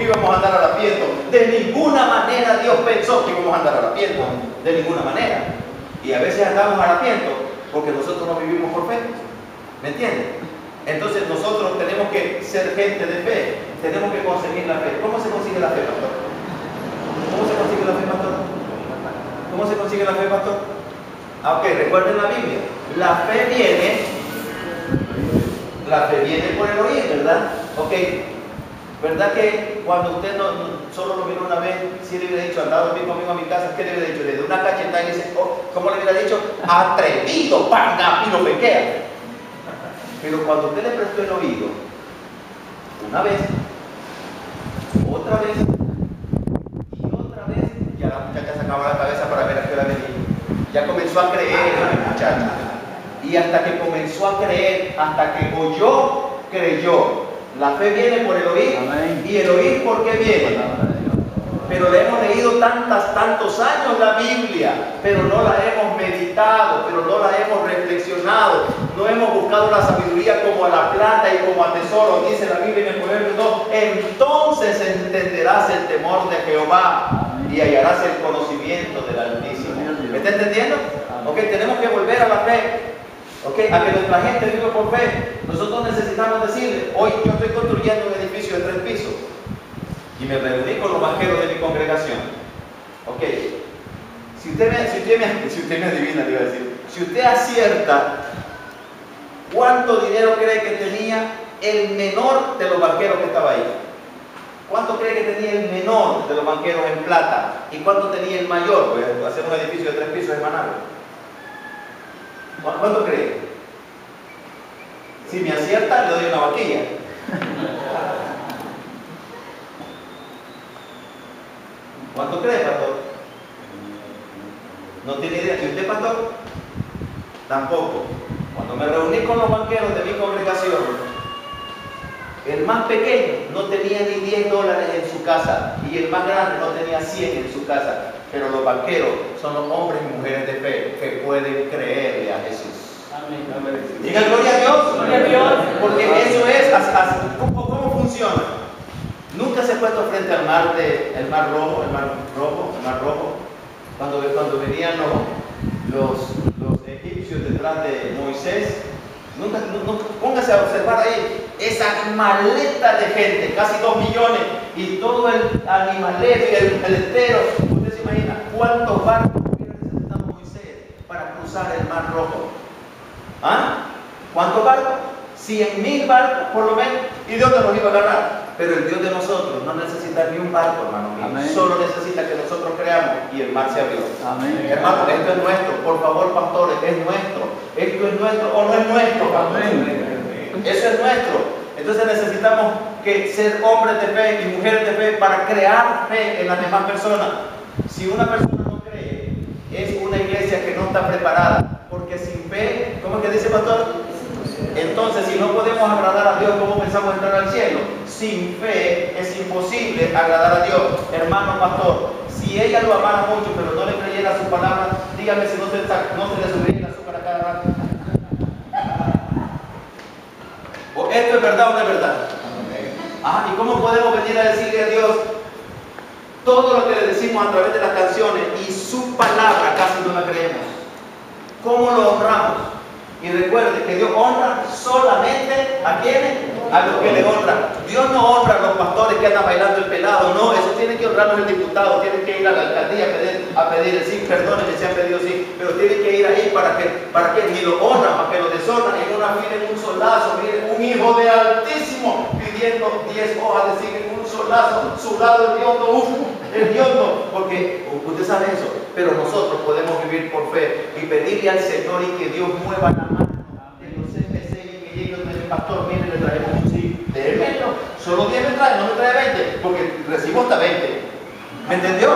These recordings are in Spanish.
íbamos a andar harapientos. De ninguna manera Dios pensó que íbamos a andar harapientos. De ninguna manera. Y a veces andamos harapientos porque nosotros no vivimos por fe. ¿Me entienden? Entonces nosotros tenemos que ser gente de fe. Tenemos que conseguir la fe. ¿Cómo se consigue la fe, pastor? ¿Cómo se consigue la fe, pastor? ¿Cómo se consigue la fe, pastor? Ok, recuerden la Biblia. La fe viene por el oír, ¿verdad? Ok. ¿Verdad que cuando usted solo lo miró una vez, si le hubiera dicho, anda a dormir conmigo a mi casa, ¿qué le hubiera dicho? Le dio una cachetada y dice, oh, ¿cómo le hubiera dicho? Atrevido, panga, y lo pequea. Pero cuando usted le prestó el oído, una vez, otra vez, y otra vez, ya la muchacha sacaba la cabeza para ver a qué hora venía. Ya comenzó a creer la muchacha. Y hasta que comenzó a creer, hasta que oyó, creyó. La fe viene por el oír. Amén. Y el oír, ¿por qué viene? Pero le hemos leído tantos años la Biblia, pero no la hemos meditado, pero no la hemos reflexionado, no hemos buscado la sabiduría como a la plata y como a tesoro, dice la Biblia en el Proverbio 2, entonces entenderás el temor de Jehová y hallarás el conocimiento del Altísimo. ¿Me está entendiendo? Ok, tenemos que volver a la fe. Okay, a que nuestra gente vive por fe. Nosotros necesitamos decirle, hoy yo estoy construyendo un edificio de 3 pisos y me reuní con los banqueros de mi congregación. Ok, si usted me adivina, le iba a decir, si usted acierta, ¿cuánto dinero cree que tenía el menor de los banqueros que estaba ahí? ¿Cuánto cree que tenía el menor de los banqueros en plata? ¿Y cuánto tenía el mayor? Voy a hacer un edificio de 3 pisos en Managua. ¿Cuánto cree? Si me acierta, le doy una vaquilla. ¿Cuánto cree, pastor? No tiene idea. ¿Y usted, pastor? Tampoco. Cuando me reuní con los banqueros de mi congregación, el más pequeño no tenía ni $10 en su casa y el más grande no tenía 100 en su casa. Pero los banqueros son los hombres y mujeres de fe que pueden creerle a Jesús. Amén. Diga gloria a Dios. Gloria a Dios. Porque eso es, ¿cómo funciona? Nunca se ha puesto frente al mar rojo, cuando venían los egipcios detrás de Moisés. Nunca, póngase a observar ahí esa maleta de gente, casi 2 millones, y todo el animalero y el peletero. Usted se imagina cuántos barcos hubiera necesitado Moisés para cruzar el mar rojo. ¿Ah? ¿Cuántos barcos? 100.000 barcos por lo menos. ¿Y de dónde los iba a agarrar? Pero el Dios de nosotros no necesita ni un barco, hermano mío. Amén. Solo necesita que nosotros creamos y el mar se abrió. Amén. Hermano, esto es nuestro. Por favor, pastores, es nuestro. Esto es nuestro o no es nuestro, pastor. Amén. Eso es nuestro. Entonces necesitamos que ser hombres de fe y mujeres de fe para crear fe en las demás personas. Si una persona no cree, es una iglesia que no está preparada. Porque sin fe, ¿cómo es que dice, pastor? Entonces, si no podemos agradar a Dios, ¿cómo pensamos entrar al cielo? Sin fe es imposible agradar a Dios. Hermano pastor, si ella lo amara mucho, pero no le creyera su palabra, dígame si no se le subiría el azúcar a cada rato. ¿Esto es verdad o no es verdad? ¿Y cómo podemos venir a decirle a Dios todo lo que le decimos a través de las canciones y su palabra casi no la creemos? ¿Cómo lo honramos? Y recuerde que Dios honra solamente a quienes, a los que le honran. Dios no honra a los pastores que andan bailando el pelado, no, eso tiene que honrarnos el diputado, tiene que ir a la alcaldía a pedir el sí, perdónenme si han pedido sí, pero tiene que ir ahí para que ni lo honran, para que lo deshonran. En una fila en un soldazo, miren, un hijo de Altísimo pidiendo 10 hojas de siguen un soldazo, sudado el yondo, porque usted sabe eso, pero nosotros podemos vivir por fe y pedirle al Señor y que Dios mueva la mano de los CPC y que ellos me digan, pastor, mire, le traemos un sí, démelo, solo 10 me trae, no me trae 20, porque recibo hasta 20. ¿Me entendió?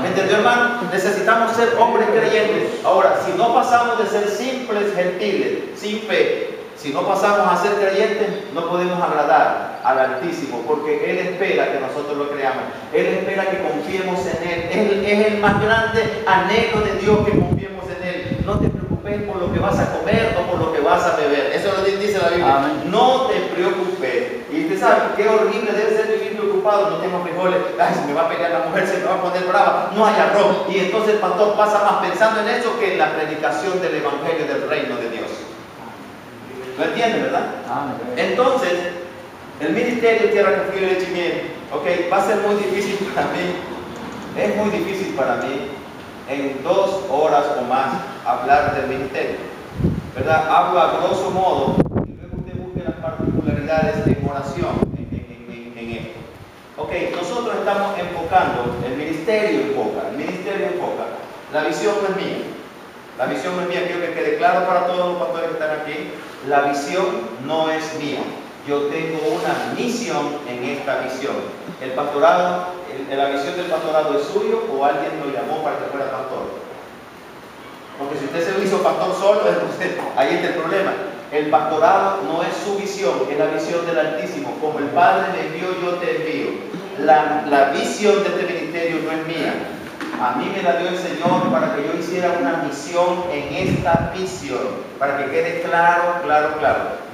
¿Me entendió, hermano? Necesitamos ser hombres creyentes. Ahora, si no pasamos de ser simples gentiles, sin fe, si no pasamos a ser creyentes, no podemos agradar al Altísimo, porque Él espera que nosotros lo creamos. Él espera que confiemos en Él. Él es el más grande anhelo de Dios, que confiemos en Él. No te preocupes por lo que vas a comer o por lo que vas a beber. Eso lo dice la Biblia. Amén. No te preocupes. Y usted sabe qué horrible debe ser vivir preocupado preocupado, no tengo frijoles, ay, se me va a pelear la mujer, se me va a poner brava, no hay arroz. Y entonces el pastor pasa más pensando en eso que en la predicación del evangelio del reino de Dios. ¿Lo entienden, verdad? Entonces, el ministerio Tierra que Frío y Leche y Miel, ok, va a ser muy difícil para mí, es muy difícil para mí en 2 horas o más hablar del ministerio, ¿verdad? Hablo a grosso modo y luego usted busque las particularidades en oración en esto. Ok, nosotros estamos enfocando, el ministerio enfoca, la visión no es mía. La visión no es mía, quiero que quede claro para todos los pastores que están aquí. La visión no es mía. Yo tengo una misión en esta visión. El pastorado, la visión del pastorado es suyo o alguien lo llamó para que fuera pastor. Porque si usted se lo hizo pastor solo, entonces ahí está el problema. El pastorado no es su visión, es la visión del Altísimo. Como el Padre me envió, yo te envío. La visión de este ministerio no es mía. A mí me la dio el Señor para que yo hiciera una misión en esta visión, para que quede claro.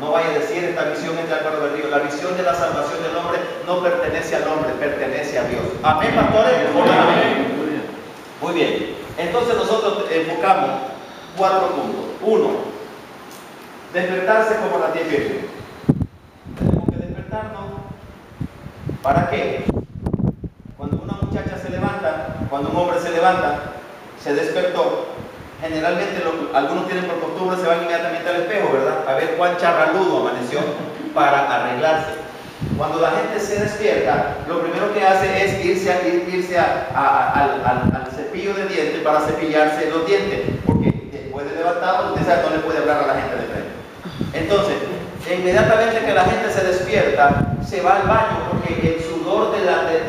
No vaya a decir esta visión es de Álvaro del Río. La visión de la salvación del hombre no pertenece al hombre, pertenece a Dios. Amén, pastores. Amén. Muy bien. Entonces nosotros enfocamos 4 puntos. 1, despertarse como las 10 vírgenes. Tenemos que despertarnos. ¿Para qué? Cuando una muchacha se levanta, cuando un hombre se levanta, se despertó. Generalmente algunos tienen por costumbre, se van inmediatamente al espejo, ¿verdad? A ver cuán charraludo amaneció para arreglarse. Cuando la gente se despierta, lo primero que hace es irse al cepillo de dientes para cepillarse los dientes, porque después de levantado, usted sabe, no le puede hablar a la gente de frente. Entonces, inmediatamente que la gente se despierta, se va al baño, porque el sudor de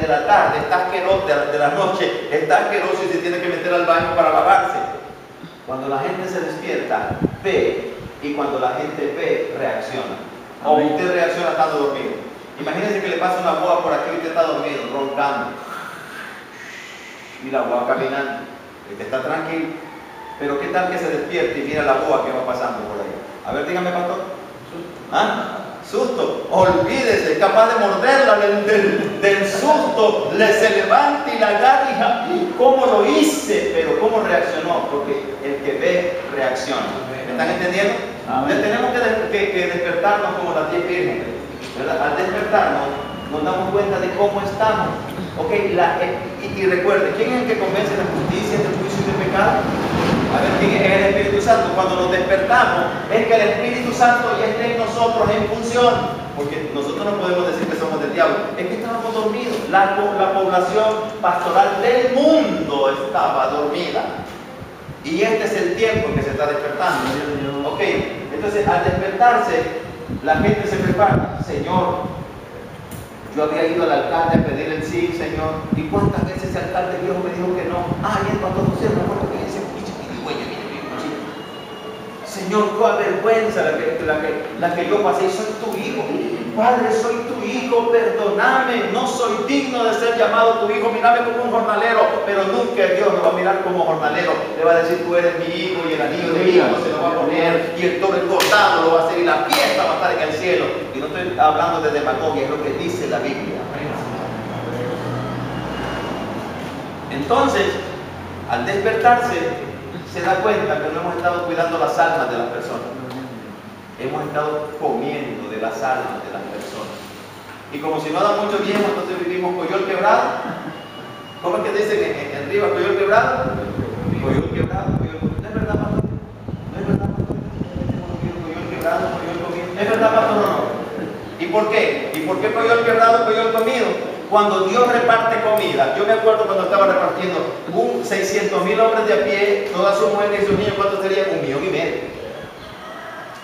la tarde está asqueroso, de la noche está asqueroso y se tiene que meter al baño para lavarse. Cuando la gente se despierta, ve, y cuando la gente ve, reacciona. O usted reacciona estando dormido. Imagínense que le pasa una boa por aquí y usted está dormido, roncando. Y la boa caminando. Usted está tranquilo. Pero ¿qué tal que se despierte y mira la boa que va pasando por ahí? A ver, dígame, pastor. ¿Ah? Susto. Olvídese, es capaz de morderla del susto. Se levanta y la agarra y ¿cómo lo hice? Pero ¿cómo reaccionó? Porque el que ve, reacciona. ¿Me están entendiendo? Entonces tenemos que despertarnos como las 10 vírgenes, ¿verdad? Al despertarnos nos damos cuenta de cómo estamos. Okay, y recuerde, ¿quién es el que convence de justicia, de juicio y de pecado? A ver, ¿quién es el Espíritu Santo? Cuando nos despertamos, es que el Espíritu Santo ya está en nosotros en función. Porque nosotros no podemos decir que somos del diablo, es que estábamos dormidos. La población pastoral del mundo estaba dormida. Y este es el tiempo en que se está despertando. Ok, entonces al despertarse, la gente se prepara. Señor, yo había ido al alcalde a pedir el sí, Señor. ¿Y cuántas veces ese alcalde viejo me dijo que no? Ay, el pastor José, me acuerdo que ese pichipirigüeño, Señor, cuál vergüenza la que yo pasé. Soy tu hijo. Padre, soy tu hijo, perdóname. No soy digno de ser llamado tu hijo. Mírame como un jornalero. Pero nunca Dios lo va a mirar como jornalero. Le va a decir, tú eres mi hijo, y el anillo de hijo se lo va a poner, y todo el cortado lo va a hacer, y la fiesta va a estar en el cielo. Y no estoy hablando de demagogia, es lo que dice la Biblia. Entonces, al despertarse, se da cuenta que no hemos estado cuidando las almas de las personas. Hemos estado comiendo de las almas de las personas. Y como si no da mucho tiempo, entonces vivimos coyol quebrado. ¿Cómo es que dicen en Rivas, coyol quebrado? Coyol quebrado, coyol comido. ¿No es verdad, pastor? ¿No es verdad, pastor? Coyol quebrado, coyol comido. ¿Es verdad, pastor, o no? ¿Y por qué? ¿Y por qué coyol quebrado, coyol comido? Cuando Dios reparte comida, yo me acuerdo cuando estaba repartiendo 600,000 hombres de a pie, todas sus mujeres y sus niños, ¿cuántos serían? 1,5 millones.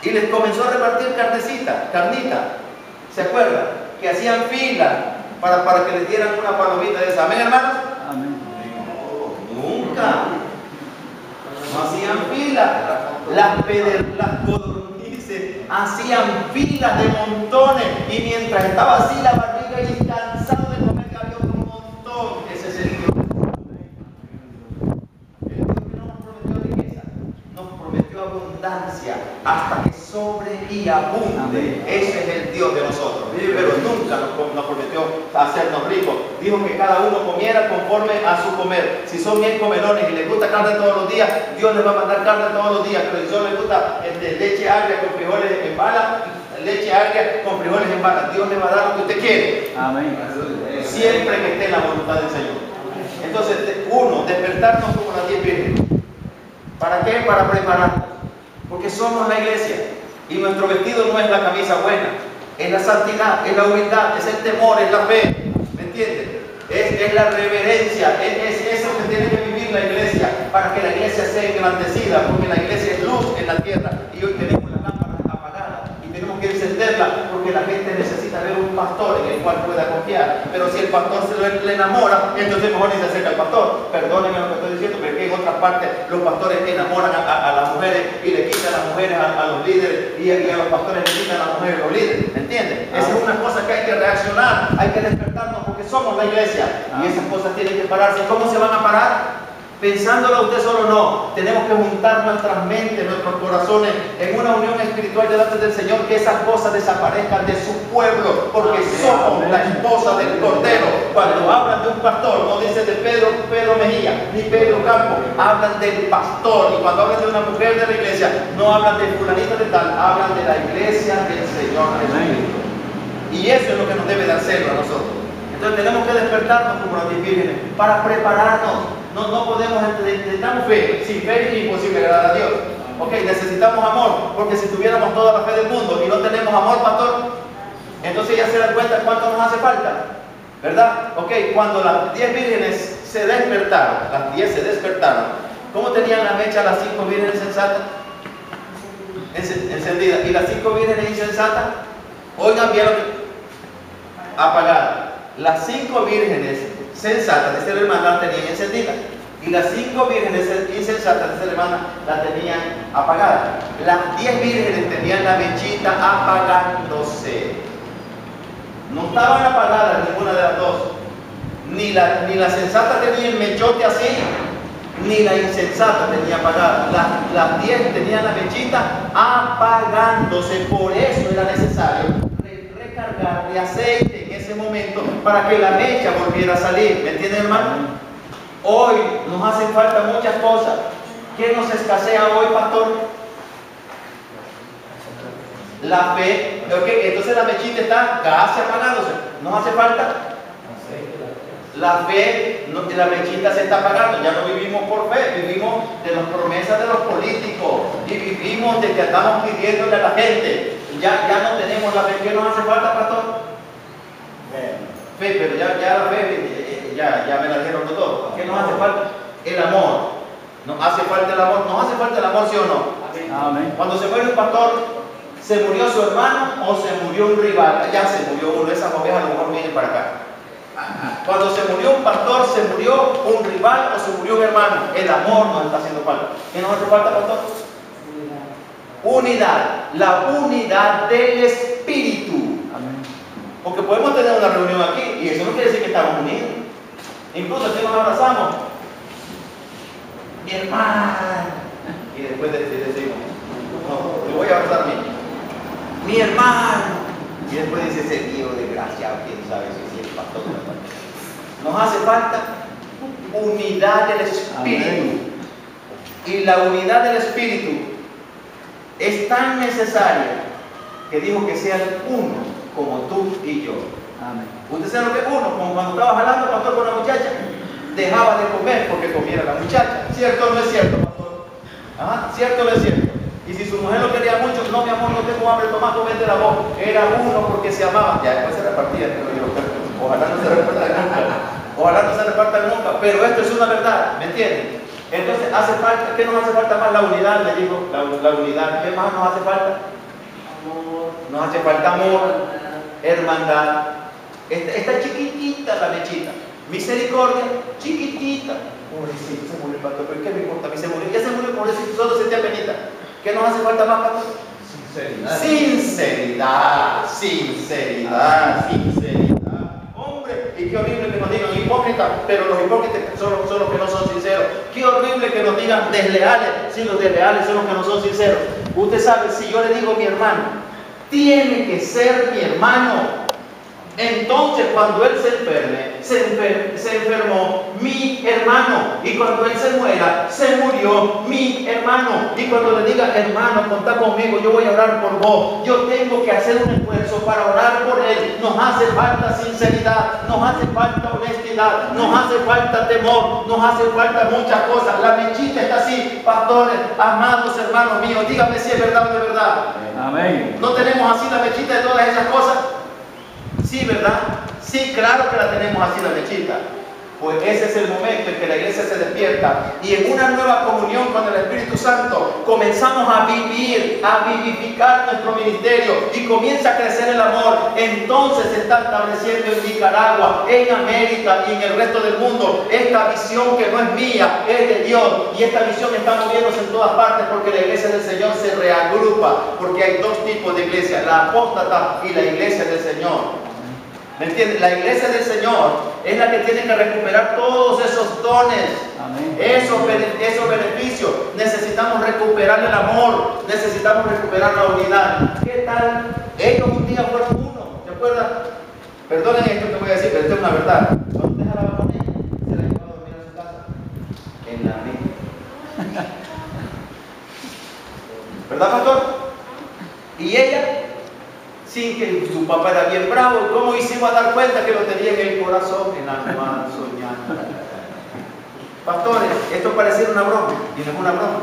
Y les comenzó a repartir carnita. ¿Se acuerdan? Que hacían fila para que les dieran una palomita de esa. ¿Amén, hermanos? Amén. No, nunca. No hacían fila. Las codornices hacían filas de montones. Y mientras estaba así la barriga y cansado de comer, había otro montón. Ese es el Dios. El Dios que no nos prometió riqueza, nos prometió abundancia hasta que sobre y abunde. Ese es el Dios de nosotros. pero nunca nos prometió hacernos ricos. Dijo que cada uno comiera conforme a su comer. Si son bien comelones y les gusta carne todos los días, Dios les va a mandar carne todos los días. Pero si solo les gusta leche agria con frijoles en bala, leche agria con frijoles en bala, Dios les va a dar lo que usted quiere. Amén. Siempre que esté en la voluntad del Señor. Entonces, uno, despertarnos como las 10 vírgenes. ¿Para qué? Para prepararnos. Porque somos la iglesia. Y nuestro vestido no es la camisa buena. Es la santidad, es la humildad, es el temor, es la fe. ¿Me entiendes? Es la reverencia. Es eso que tiene que vivir la iglesia. Para que la iglesia sea engrandecida. Porque la iglesia es luz en la tierra. Y hoy tenemos la lámpara apagada. Y tenemos que encenderla. Porque la gente necesita ver un pastor en el cual pueda confiar. Pero si el pastor le enamora, entonces mejor ni se acerca al pastor. Perdónenme lo que estoy diciendo, pero que en otras partes los pastores enamoran a las mujeres y le quitan a las mujeres a los líderes y a los pastores le quitan a las mujeres a los líderes. ¿Entienden? Esa es una cosa que hay que reaccionar, hay que despertarnos porque somos la iglesia y esas cosas tienen que pararse. ¿Cómo se van a parar? Pensándolo usted solo no. Tenemos que juntar nuestras mentes, nuestros corazones en una unión espiritual delante del Señor, que esas cosas desaparezcan de su pueblo, porque somos la esposa del Cordero. Cuando hablan de un pastor, no dicen de Pedro Mejía, ni Pedro Campo, hablan del pastor. Y cuando hablan de una mujer de la iglesia, no hablan de fulanito de tal, hablan de la iglesia del Señor Jesucristo. Y eso es lo que nos debe de hacerlo a nosotros. Entonces tenemos que despertarnos como las 10 vírgenes para prepararnos. No podemos, necesitamos fe. Sin fe es imposible agradar a Dios. Ok, necesitamos amor, porque si tuviéramos toda la fe del mundo y no tenemos amor, pastor, entonces ya se dan cuenta cuánto nos hace falta, ¿verdad? Ok, cuando las 10 vírgenes se despertaron, las 10 se despertaron, ¿cómo tenían la mecha las 5 vírgenes sensatas? Encendidas. ¿Y las 5 vírgenes insensatas? Oigan bien lo que... apagadas. Las 5 vírgenes sensatas, dice la hermana, las tenían encendidas. Y las 5 vírgenes insensatas, dice la hermana, las tenían apagadas. Las 10 vírgenes tenían la mechita apagándose. No estaban apagadas ninguna de las dos. Ni la sensata tenía el mechote así, ni la insensata tenía apagada. Las 10 tenían la mechita apagándose. Por eso era necesario recargar de aceite en ese momento para que la mecha volviera a salir. ¿Me entienden, hermano? Hoy nos hacen falta muchas cosas. ¿Qué nos escasea hoy, pastor? La fe. Okay, entonces la mechita está casi apagándose. ¿Nos hace falta? La fe, la mechita se está apagando. Ya no vivimos por fe, vivimos de las promesas de los políticos y vivimos de que andamos pidiéndole a la gente. Ya no tenemos la fe. ¿Qué nos hace falta, pastor? Fe, pero ya la fe, ya me la dijeron todo. ¿Qué nos hace falta? El amor. ¿Nos hace falta el amor? ¿Nos hace falta el amor, sí o no? Amén. Cuando se muere un pastor, ¿se murió su hermano o se murió un rival? Ya se murió uno, esas ovejas a lo mejor vienen para acá. Cuando se murió un pastor, ¿se murió un rival o se murió un hermano? El amor nos está haciendo falta. ¿Qué nos hace falta, pastor? Unidad. La unidad del Espíritu. Amén. Porque podemos tener una reunión aquí y eso no quiere decir que estamos unidos. Incluso si nos abrazamos, mi hermano, y después decimos, no, te voy a abrazar a mí, mi hermano, y después dice, ese tío desgraciado, quién sabe si es el pastor. Nos hace falta unidad del Espíritu. Amén. Y la unidad del Espíritu es tan necesaria que dijo que sean uno como tú y yo. Amén. Usted sabe lo que es uno, como cuando estaba jalando, pastor, con la muchacha, dejaba de comer porque comiera la muchacha. ¿Cierto o no es cierto, pastor? Ajá, ¿cierto o no es cierto? Y si su mujer lo quería mucho, no, mi amor, no tengo hambre, toma, comete la voz. Era uno porque se amaban. Ya después se repartía, pero yo, ojalá no se reparta nunca. Ojalá no se reparta nunca, pero esto es una verdad, ¿me entienden? Entonces hace falta, ¿qué nos hace falta más? La unidad, le digo, la unidad. ¿Qué más nos hace falta? Amor. Nos hace falta amor, hermandad. Está chiquitita la mechita. Misericordia, chiquitita. Pobrecito, se murió el pastor, pero ¿qué me importa? A mí se murió, ya se murió, pobrecito, solo sentía penita. ¿Qué nos hace falta más, pastor? Sinceridad. Sinceridad. Hombre, y qué horrible que nos digan hipócritas, pero los hipócritas son los que no son sinceros. Qué horrible que nos digan desleales, si los desleales son los que no son sinceros. Usted sabe, si yo le digo a mi hermano, tiene que ser mi hermano, Entonces, cuando él se enferme, se enfermó mi hermano. Y cuando él se muera, se murió mi hermano. Y cuando le diga, hermano, contá conmigo, yo voy a orar por vos. Yo tengo que hacer un esfuerzo para orar por él. Nos hace falta sinceridad, nos hace falta honestidad, nos hace falta temor, nos hace falta muchas cosas. La mechita está así, pastores, amados hermanos míos, díganme si es verdad o de verdad. Amén. ¿No tenemos así la mechita de todas esas cosas? Sí, ¿verdad? Sí, claro que la tenemos así la mechita. Pues ese es el momento en que la iglesia se despierta y en una nueva comunión con el Espíritu Santo comenzamos a vivir, a vivificar nuestro ministerio y comienza a crecer el amor. Entonces se está estableciendo en Nicaragua, en América y en el resto del mundo esta visión que no es mía, es de Dios, y esta visión está moviéndose en todas partes porque la iglesia del Señor se reagrupa, porque hay dos tipos de iglesia, la apóstata y la iglesia del Señor. ¿Me entiendes? La iglesia del Señor es la que tiene que recuperar todos esos dones, esos beneficios. Necesitamos recuperar el amor, necesitamos recuperar la unidad. ¿Qué tal? Ellos un día fueron uno, ¿se acuerdan? Perdonen esto que voy a decir, pero esto es una verdad. Cuando usted jalaba con ella, se la llevaba a dormir a su casa, en la mía. ¿Verdad, pastor? Y ella, sin que su papá era bien bravo, ¿cómo hicimos a dar cuenta que lo tenía en el corazón, en la alma, soñando? Pastores, esto pareciera una broma, y no es una broma.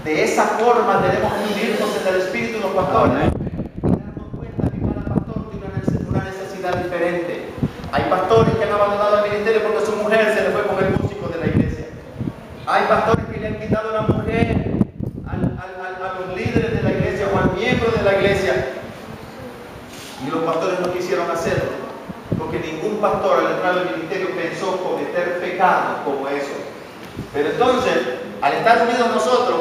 De esa forma tenemos que unirnos en el espíritu de los pastores y darnos cuenta que cada pastor tiene una necesidad diferente. Hay pastores que han abandonado el ministerio porque su mujer se le fue con el músico de la iglesia. Hay pastores que le han quitado la mujer a los líderes de la iglesia o al miembro de la iglesia. Y los pastores no quisieron hacerlo, porque ningún pastor al entrar al ministerio pensó cometer pecado como eso. Pero entonces, al estar unidos nosotros,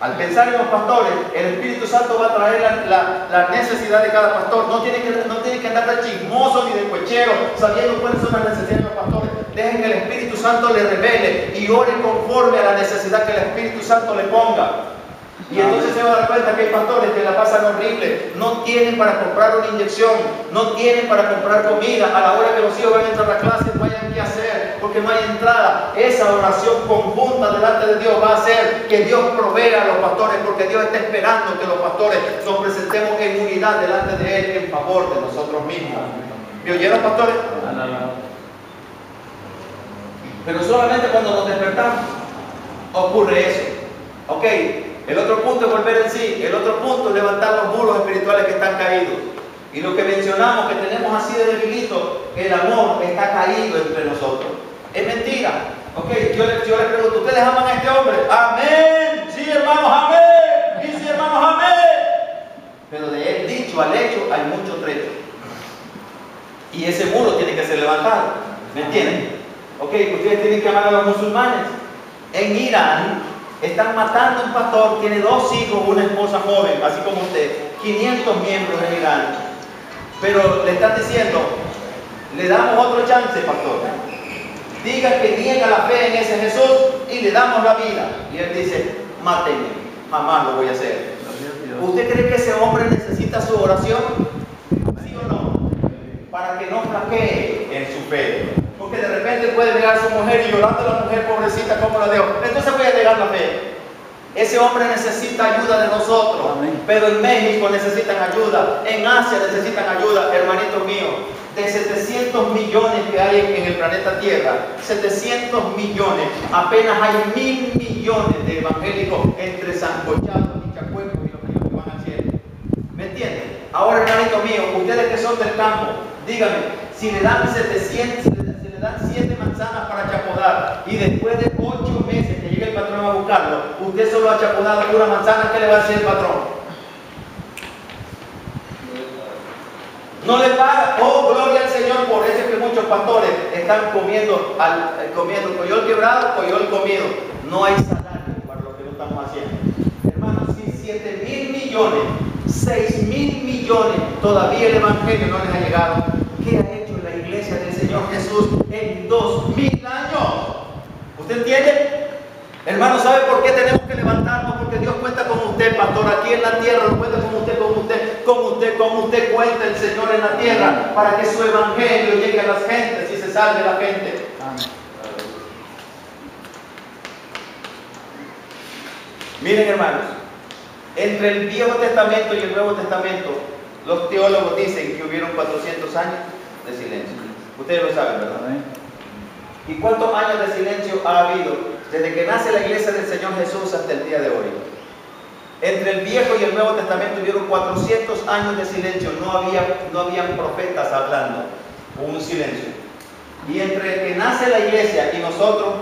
al pensar en los pastores, el Espíritu Santo va a traer la necesidad de cada pastor. No tiene que andar de chismoso ni de cuechero, sabiendo cuáles son las necesidades de los pastores. Dejen que el Espíritu Santo le revele y ore conforme a la necesidad que el Espíritu Santo le ponga. Y entonces se va a dar cuenta que hay pastores que la pasan horrible, no tienen para comprar una inyección, no tienen para comprar comida, a la hora que los hijos van a entrar a clase, no hayan qué hacer, porque no hay entrada. Esa oración conjunta delante de Dios va a hacer que Dios provea a los pastores, porque Dios está esperando que los pastores nos presentemos en unidad delante de Él en favor de nosotros mismos. ¿Me oyeron, pastores? Pero solamente cuando nos despertamos ocurre eso. Ok. El otro punto es volver en sí. El otro punto es levantar los muros espirituales que están caídos. Y lo que mencionamos, que tenemos así de debilito, el amor está caído entre nosotros. Es mentira. Ok, yo les pregunto, ¿ustedes aman a este hombre? Amén. Sí, hermanos, amén. Y sí, hermanos, amén. Pero de él dicho al hecho hay mucho trecho. Y ese muro tiene que ser levantado. ¿Me entienden? Ok, ustedes tienen que amar a los musulmanes. En Irán están matando a un pastor, tiene 2 hijos, una esposa joven, así como usted, 500 miembros en Irán. Pero le están diciendo, le damos otro chance, pastor. Diga que niega la fe en ese Jesús y le damos la vida. Y él dice, mátenme, jamás lo voy a hacer. ¿Usted cree que ese hombre necesita su oración? ¿Sí o no? Para que no flaquee en su fe. Porque de repente puede negar a su mujer y llorando a la mujer, pobrecita, ¿cómo la dejo? Entonces voy a negar la fe. Ese hombre necesita ayuda de nosotros. Amén. Pero en México necesitan ayuda, en Asia necesitan ayuda, hermanitos míos. De 700 millones que hay en el planeta Tierra, 700 millones, apenas hay 1000 millones de evangélicos entre sancochados y chacuecos y los que van al cielo. ¿Me entienden? Ahora, hermanitos míos, ustedes que son del campo, díganme, si le dan 7 manzanas para chapodar y después de 8 meses que llegue el patrón a buscarlo, usted solo ha chapodado una manzana, ¿qué le va a decir el patrón? No le paga. Oh, gloria al Señor. Por eso es que muchos pastores están comiendo coyol quebrado, coyol comido. No hay salario para lo que no estamos haciendo. Hermanos, si 7.000 millones, 6.000 millones, todavía el Evangelio no les ha llegado, ¿qué ha hecho la iglesia del Señor Jesús en 2000 años? ¿Usted entiende? Hermano, ¿sabe por qué tenemos que levantarnos? Porque Dios cuenta con usted, pastor. Aquí en la tierra no cuenta con usted, cómo usted cuenta el Señor en la tierra para que su evangelio llegue a las gentes y se salve la gente. Miren, hermanos, entre el Viejo Testamento y el Nuevo Testamento, los teólogos dicen que hubieron 400 años de silencio. Ustedes lo saben, ¿verdad? ¿Y cuántos años de silencio ha habido desde que nace la iglesia del Señor Jesús hasta el día de hoy? Entre el Viejo y el Nuevo Testamento hubieron 400 años de silencio. No habían profetas hablando. Hubo un silencio. Y entre que nace la iglesia y nosotros,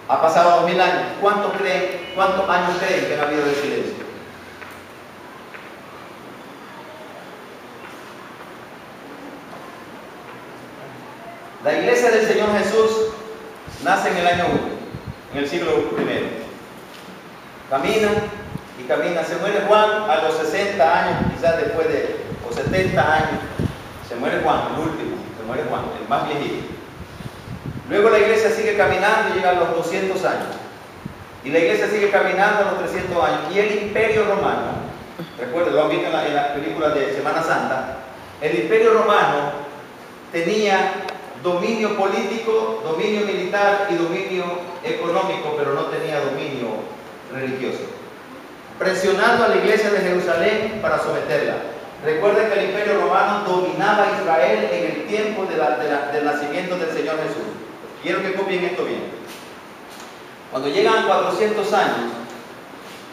ha pasado 2000 años. ¿Cuántos años creen que ha habido de silencio? La iglesia del Señor Jesús nace en el año 1, en el siglo I. Camina y camina. Se muere Juan a los 60 años, quizás después de los 70 años. Se muere Juan, el último. Se muere Juan, el más viejito. Luego la iglesia sigue caminando y llega a los 200 años. Y la iglesia sigue caminando a los 300 años. Y el Imperio Romano, recuerden, lo han visto en las películas de Semana Santa, el Imperio Romano tenía dominio político, dominio militar y dominio económico, pero no tenía dominio religioso, presionando a la iglesia de Jerusalén para someterla. Recuerden que el Imperio Romano dominaba a Israel en el tiempo del nacimiento del Señor Jesús. Quiero que copien esto bien. Cuando llegan 400 años,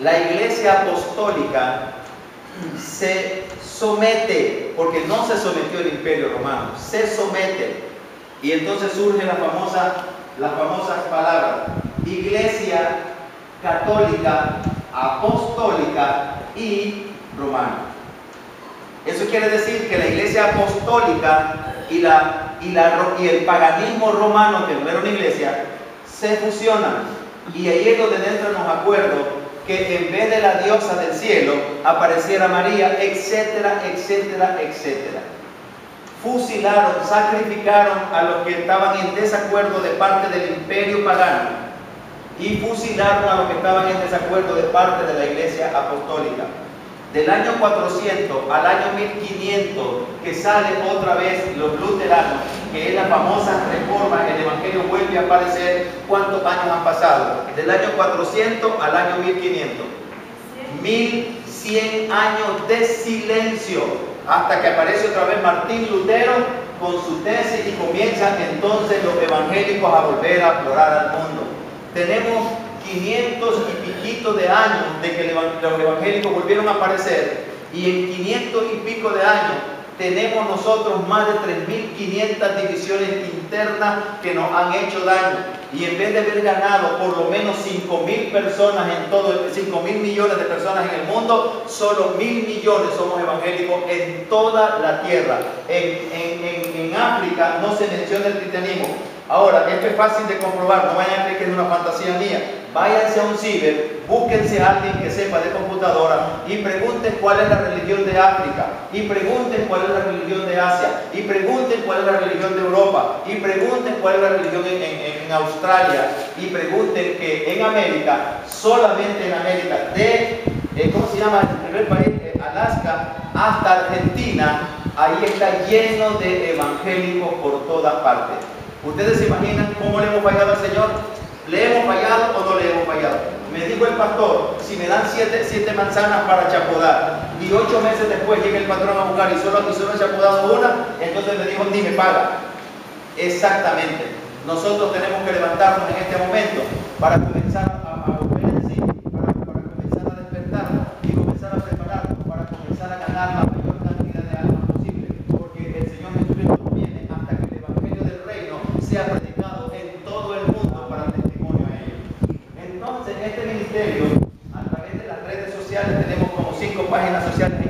la iglesia apostólica se somete, porque no se sometió el Imperio Romano, se somete. Y entonces surgen las famosas palabras: Iglesia Católica, Apostólica y Romana. Eso quiere decir que la iglesia apostólica y el paganismo romano, que no era una iglesia, se fusionan. Y ahí es donde entran los acuerdos que en vez de la diosa del cielo apareciera María, etcétera, etcétera, etcétera. Fusilaron, sacrificaron a los que estaban en desacuerdo de parte del imperio pagano y fusilaron a los que estaban en desacuerdo de parte de la iglesia apostólica. Del año 400 al año 1500, que sale otra vez los luteranos, que es la famosa reforma, el evangelio vuelve a aparecer. ¿Cuántos años han pasado? Del año 400 al año 1500. 1100 años de silencio, hasta que aparece otra vez Martín Lutero con su tesis y comienzan entonces los evangélicos a volver a aflorar al mundo. Tenemos 500 y piquito de años de que los evangélicos volvieron a aparecer, y en 500 y pico de años tenemos nosotros más de 3.500 divisiones internas que nos han hecho daño. Y en vez de haber ganado por lo menos 5.000 personas en todo, 5.000 millones de personas en el mundo, solo 1.000 millones somos evangélicos en toda la tierra. En África no se menciona el cristianismo. Ahora, esto es fácil de comprobar, no vayan a creer que es una fantasía mía. Váyanse a un ciber, búsquense a alguien que sepa de computadora y pregunten cuál es la religión de África, y pregunten cuál es la religión de Asia, y pregunten cuál es la religión de Europa, y pregunten cuál es la religión en Australia, y pregunten que en América, solamente en América, ¿cómo se llama el primer país? Alaska hasta Argentina, ahí está lleno de evangélicos por todas partes. ¿Ustedes se imaginan cómo le hemos fallado al Señor? ¿Le hemos fallado o no le hemos fallado? Me dijo el pastor, si me dan siete manzanas para chapodar y 8 meses después llega el patrón a buscar y solo he chapodado una, entonces me dijo, ni me paga. Exactamente. Nosotros tenemos que levantarnos en este momento para comenzar a volver en sí, para comenzar a despertar y comenzar a prepararnos, para comenzar a ganar la mayor cantidad de almas posible, porque el Señor Jesucristo viene hasta que el Evangelio del Reino sea predicado en todo el mundo para testimonio a ellos. Entonces, este ministerio, a través de las redes sociales, tenemos como 5 páginas sociales